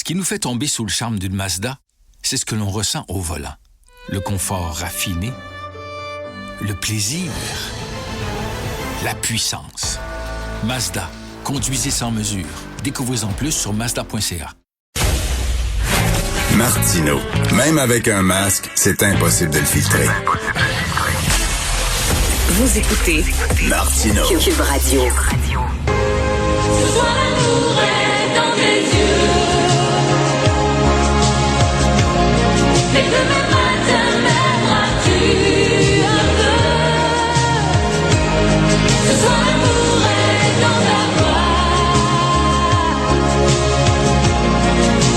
qui nous fait tomber sous le charme d'une Mazda, c'est ce que l'on ressent au volant. Le confort raffiné, le plaisir, la puissance. Mazda, conduisez sans mesure. Découvrez-en plus sur Mazda.ca. Martino, même avec un masque, c'est impossible de le filtrer. Vous écoutez Martino. Cube Radio. Ce soir l'amour est dans mes yeux. Mais demain matin m'aimeras-tu un peu? Ce soir l'amour est dans ta voix.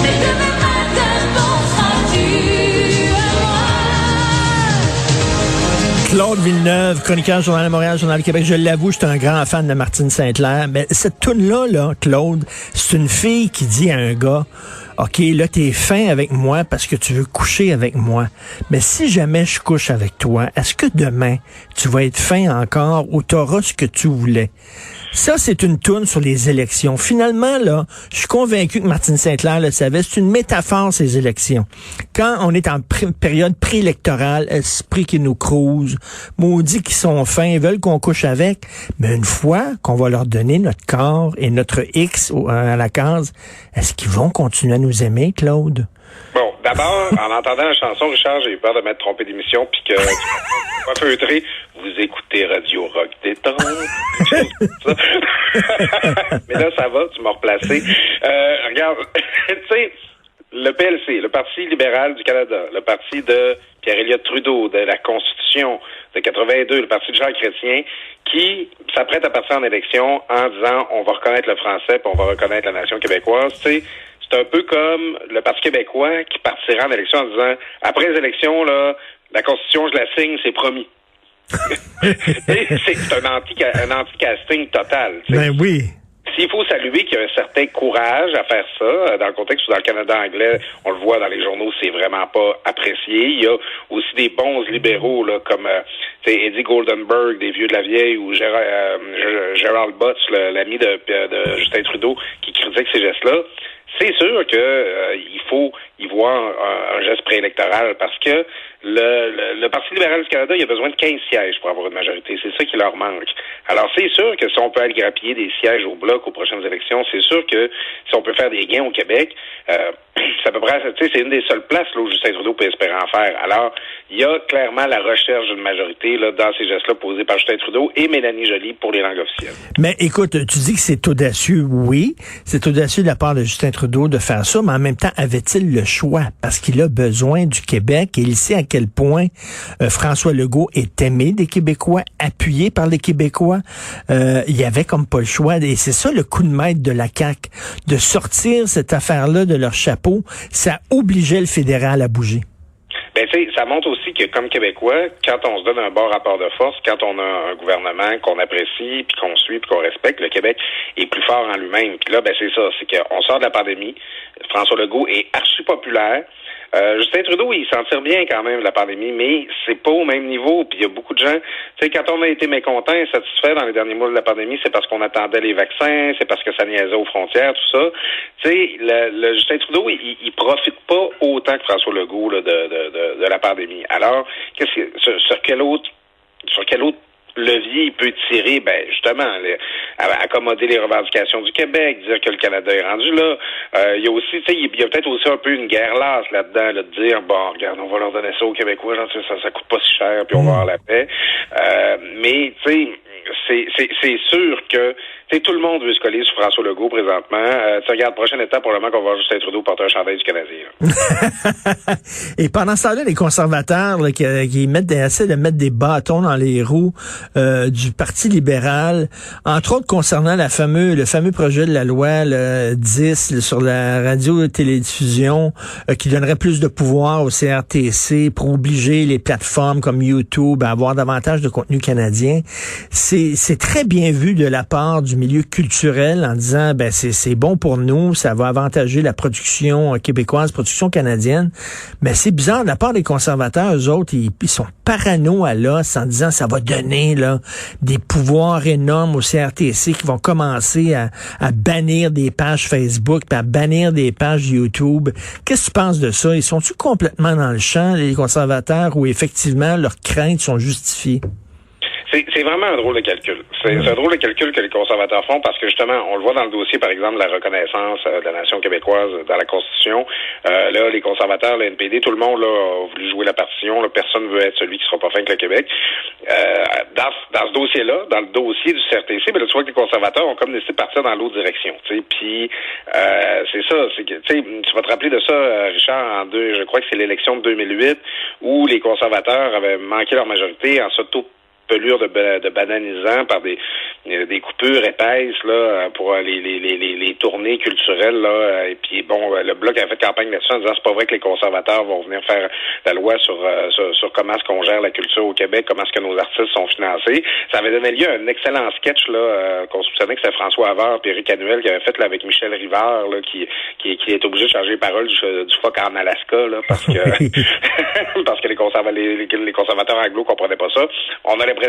Mais demain matin penseras-tu à moi? Claude Villeneuve, chroniqueur, Journal de Montréal, Journal de Québec. Je l'avoue, je suis un grand fan de Martine Saint-Clair. Mais cette toune-là, Claude, c'est une fille qui dit à un gars, OK, là, t'es fin avec moi parce que tu veux coucher avec moi. Mais si jamais je couche avec toi, est-ce que demain, tu vas être fin encore ou t'auras ce que tu voulais? Ça, c'est une toune sur les élections. Finalement, là, je suis convaincu que Martine Saint-Clair le savait. C'est une métaphore, ces élections. Quand on est en période préélectorale, esprit qui nous crouse, maudits qui sont fins, ils veulent qu'on couche avec. Mais une fois qu'on va leur donner notre corps et notre X à la case, est-ce qu'ils vont continuer à nous aimer, Claude? Bon, d'abord, en entendant la chanson, Richard, j'ai eu peur de m'être trompé d'émission, puis que pas feutré, vous écoutez Radio Rock Détente. Mais là, ça va, tu m'as replacé. Regarde, tu sais, le PLC, le Parti libéral du Canada, le parti de Pierre-Éliott Trudeau, de la Constitution de 82, le parti de Jean Chrétien, qui s'apprête à partir en élection en disant on va reconnaître le français, puis on va reconnaître la nation québécoise, tu sais. C'est un peu comme le Parti québécois qui partira en élection en disant après les élections, là, la Constitution, je la signe, c'est promis. C'est un anti-casting total. T'sais. Ben oui. S'il faut saluer qu'il y a un certain courage à faire ça, dans le contexte où dans le Canada anglais, on le voit dans les journaux, c'est vraiment pas apprécié. Il y a aussi des bons libéraux là, comme Eddie Goldenberg, des Vieux de la Vieille, ou Gerald Butts, l'ami de Justin Trudeau, qui critique ces gestes-là. C'est sûr que il faut y voir un geste préélectoral parce que le Parti libéral du Canada, il a besoin de 15 sièges pour avoir une majorité. C'est ça qui leur manque. Alors, c'est sûr que si on peut aller grappiller des sièges au bloc aux prochaines élections, c'est sûr que si on peut faire des gains au Québec, c'est à peu près, tu sais, c'est une des seules places là où Justin Trudeau peut espérer en faire. Alors, il y a clairement la recherche d'une majorité là dans ces gestes-là posés par Justin Trudeau et Mélanie Joly pour les langues officielles. Mais écoute, tu dis que c'est audacieux, oui. C'est audacieux de la part de Justin Trudeau de faire ça, mais en même temps, avait-il le choix? Parce qu'il a besoin du Québec et il sait à quel point François Legault est aimé des Québécois, appuyé par les Québécois. Il y avait comme pas le choix. Et c'est ça le coup de maître de la CAQ, de sortir cette affaire-là de leur chapeau. Ça obligeait le fédéral à bouger. Ben, tu sais, ça montre aussi que, comme Québécois, quand on se donne un bon rapport de force, quand on a un gouvernement qu'on apprécie, puis qu'on suit, puis qu'on respecte, le Québec est plus fort en lui-même. Puis là, ben, c'est ça, c'est qu'on sort de la pandémie. François Legault est archi populaire. Justin Trudeau, il s'en tire bien quand même de la pandémie, mais c'est pas au même niveau. Puis il y a beaucoup de gens, tu sais, quand on a été mécontents et satisfaits dans les derniers mois de la pandémie, c'est parce qu'on attendait les vaccins, c'est parce que ça niaisait aux frontières, tout ça. Tu sais, le Justin Trudeau, il profite pas autant que François Legault là, de la pandémie. Alors, sur quel autre levier il peut tirer? Ben, justement, accommoder les revendications du Québec, dire que le Canada est rendu là. Il y a aussi, tu sais, il y a peut-être aussi un peu une guerre lasse là-dedans, là, de dire, bon, regarde, on va leur donner ça aux Québécois, genre, ça coûte pas si cher, puis on va avoir la paix. Mais, tu sais, c'est sûr que, tu sais, tout le monde veut se coller sur François Legault présentement. Tu regardes, prochaine étape, probablement qu'on va voir Justin Trudeau porter un chandail du Canadien. Et pendant ce temps-là, les conservateurs là, qui essaient de mettre des bâtons dans les roues du Parti libéral, entre autres concernant le fameux projet de la loi 10 sur la radio-télédiffusion qui donnerait plus de pouvoir au CRTC pour obliger les plateformes comme YouTube à avoir davantage de contenu canadien. c'est très bien vu de la part du milieu culturel en disant, ben c'est bon pour nous, ça va avantager la production québécoise, production canadienne. Mais c'est bizarre de la part des conservateurs, eux autres, ils sont parano à l'os en disant ça va donner là des pouvoirs énormes au CRTC qui vont commencer à bannir des pages Facebook, puis à bannir des pages YouTube. Qu'est-ce que tu penses de ça? Ils sont-tu complètement dans le champ, les conservateurs, où effectivement leurs craintes sont justifiées? C'est vraiment un drôle de calcul. C'est un drôle de calcul que les conservateurs font parce que justement, on le voit dans le dossier, par exemple, de la reconnaissance de la nation québécoise dans la Constitution. Là, les conservateurs, le NPD, tout le monde là, a voulu jouer la partition. Là, personne ne veut être celui qui sera pas fin avec le Québec. Dans ce dossier-là, dans le dossier du CRTC, ben, là, tu vois que les conservateurs ont comme décidé de partir dans l'autre direction. Puis c'est ça. C'est que tu vas te rappeler de ça, Richard, je crois que c'est l'élection de 2008 où les conservateurs avaient manqué leur majorité en pelure de bananisant par des coupures épaisses là pour les tournées culturelles là et puis bon le Bloc avait fait campagne là-dessus en disant c'est pas vrai que les conservateurs vont venir faire la loi sur comment est-ce qu'on gère la culture au Québec, comment est-ce que nos artistes sont financés. Ça avait donné lieu à un excellent sketch là qu'on soupçonnait que c'était François Havard et Éric Annuel qui avait fait là avec Michel Rivard là qui est obligé de changer les paroles du phoque en Alaska là parce que parce que les conservateurs anglo comprenaient pas ça. On a l'impression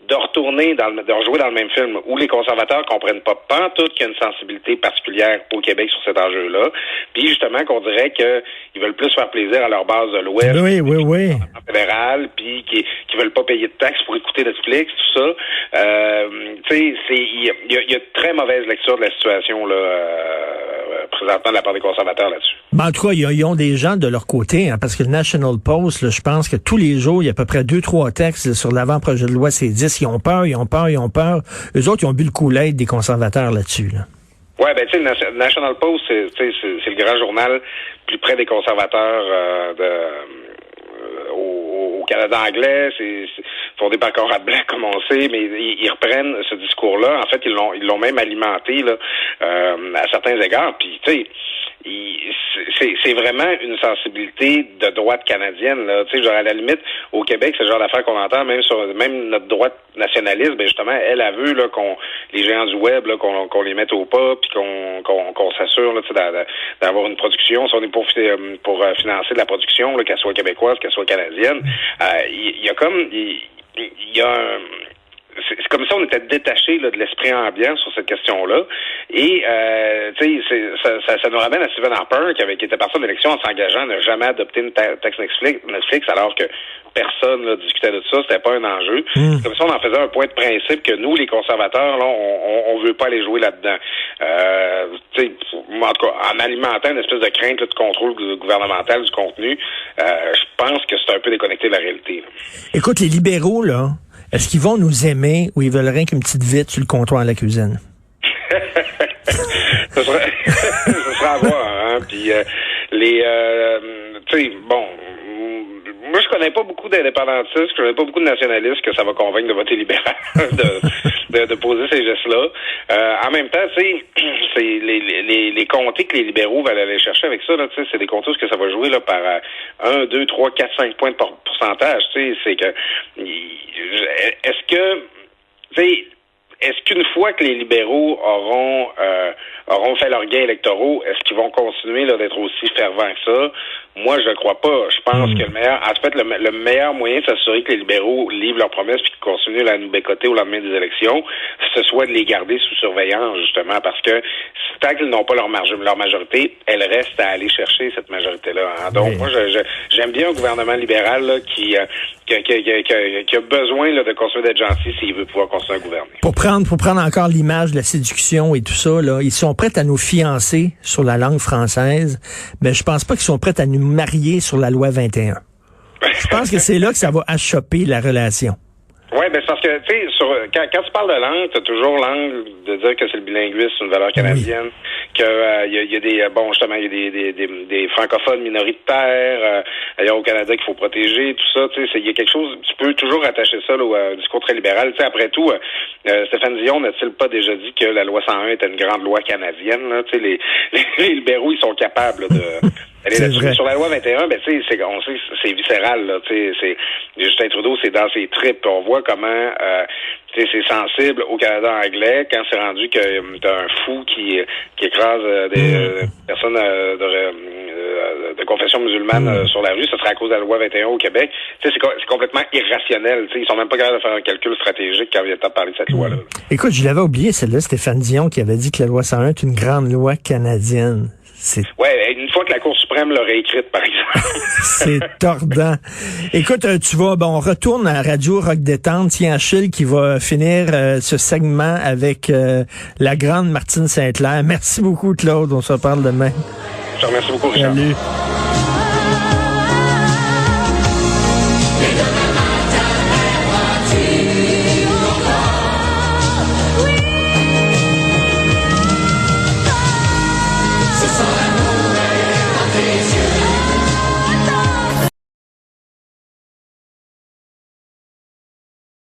de rejouer dans le même film où les conservateurs comprennent pas pantoute qu'il y a une sensibilité particulière au Québec sur cet enjeu-là. Puis justement qu'on dirait qu'ils veulent plus faire plaisir à leur base de l'Ouest. Oui. Fédéral, puis qui veulent pas payer de taxes pour écouter Netflix, tout ça. Tu sais, il y a de très mauvaise lecture de la situation là présentement de la part des conservateurs là-dessus. Ben, en tout cas, ils ont des gens de leur côté, hein, parce que le National Post, là, je pense que tous les jours, il y a à peu près 2-3 textes là, sur l'avant-projet de loi C10. Ils ont peur. Eux autres, ils ont bu le Kool-Aid des conservateurs là-dessus. Là. Ouais, ben tu sais, le National Post, c'est le grand journal plus près des conservateurs au Canada anglais. C'est fondé par Conrad Black, comme on sait, mais ils reprennent ce discours-là. En fait, ils l'ont même alimenté là à certains égards. Puis tu sais. C'est vraiment une sensibilité de droite canadienne là. Tu sais, genre à la limite au Québec, c'est le genre d'affaire qu'on entend même notre droite nationaliste. Ben justement, elle a vu là les géants du web là qu'on les mette au pas puis qu'on s'assure là, tu sais, d'avoir une production. Si on est pour financer de la production là, qu'elle soit québécoise, qu'elle soit canadienne, il y a c'est comme si on était détaché là, de l'esprit ambiant sur cette question-là. Et tu sais, ça nous ramène à Stephen Harper qui était parti de l'élection en s'engageant à ne jamais adopter une taxe Netflix alors que personne là, discutait de ça, c'était pas un enjeu. C'est comme si on en faisait un point de principe que nous, les conservateurs, là, on veut pas aller jouer là-dedans. Tu sais, en tout cas, en alimentant une espèce de crainte là, de contrôle gouvernemental du contenu, je pense que c'est un peu déconnecté de la réalité. Là. Écoute, les libéraux, là, est-ce qu'ils vont nous aimer ou ils veulent rien qu'une petite vite sur le comptoir à la cuisine? Ce sera à voir, hein. Puis tu sais, bon, moi je connais pas beaucoup d'indépendantistes, je connais pas beaucoup de nationalistes que ça va convaincre de voter libéral, de poser ces gestes-là. En même temps, tu sais, c'est les comtés que les libéraux veulent aller chercher avec ça, là, tu sais, c'est des comtés où ça va jouer là par 1, 2, 3, 4, 5 points de pourcentage. Tu sais, c'est que est-ce qu'une fois que les libéraux auront fait leurs gains électoraux, est-ce qu'ils vont continuer là, d'être aussi fervents que ça? Moi, je ne crois pas. Je pense que le meilleur moyen de s'assurer que les libéraux livrent leurs promesses et qu'ils continuent à nous bécoter au lendemain des élections, ce soit de les garder sous surveillance, justement, parce que tant qu'ils n'ont pas leur majorité, elle reste à aller chercher cette majorité-là. Hein. Donc, moi, j'aime bien un gouvernement libéral là, qui a besoin là, de continuer d'être gentil s'il veut pouvoir continuer à gouverner. Pour prendre encore l'image de la séduction et tout ça, là, ils sont prêts à nous fiancer sur la langue française, mais je pense pas qu'ils sont prêts à nous marier sur la loi 21. Je pense que c'est là que ça va achoper la relation. Oui, ben c'est parce que, tu sais, quand tu parles de langue, tu as toujours l'angle de dire que c'est le bilinguisme, c'est une valeur canadienne, que y a des francophones minoritaires ailleurs au Canada qu'il faut protéger, tout ça, tu sais, il y a quelque chose, tu peux toujours attacher ça là, au discours très libéral. Tu sais, après tout, Stéphane Dion n'a-t-il pas déjà dit que la loi 101 était une grande loi canadienne, là? Tu sais, les libéraux, ils sont capables là, C'est vrai. Sur la loi 21, ben tu sais, on sait c'est viscéral là, tu sais, Justin Trudeau, c'est dans ses tripes. On voit comment c'est sensible au Canada anglais quand c'est rendu que t'as un fou qui écrase des personnes de confession musulmane sur la rue. Ça serait à cause de la loi 21 au Québec. Tu sais, c'est complètement irrationnel. Tu sais, ils sont même pas capables de faire un calcul stratégique quand il y a temps de parler de cette loi-là. Écoute, je l'avais oublié, celle-là, Stéphane Dion qui avait dit que la loi 101 est une grande loi canadienne. Ouais, une fois que la Cour suprême l'aurait écrite, par exemple. C'est tordant. Écoute, on retourne à Radio Rock Détente. Tiens, Achille qui va finir ce segment avec la grande Martine Saint-Clair. Merci beaucoup, Claude. On se reparle demain. Je te remercie beaucoup, Richard. Salut.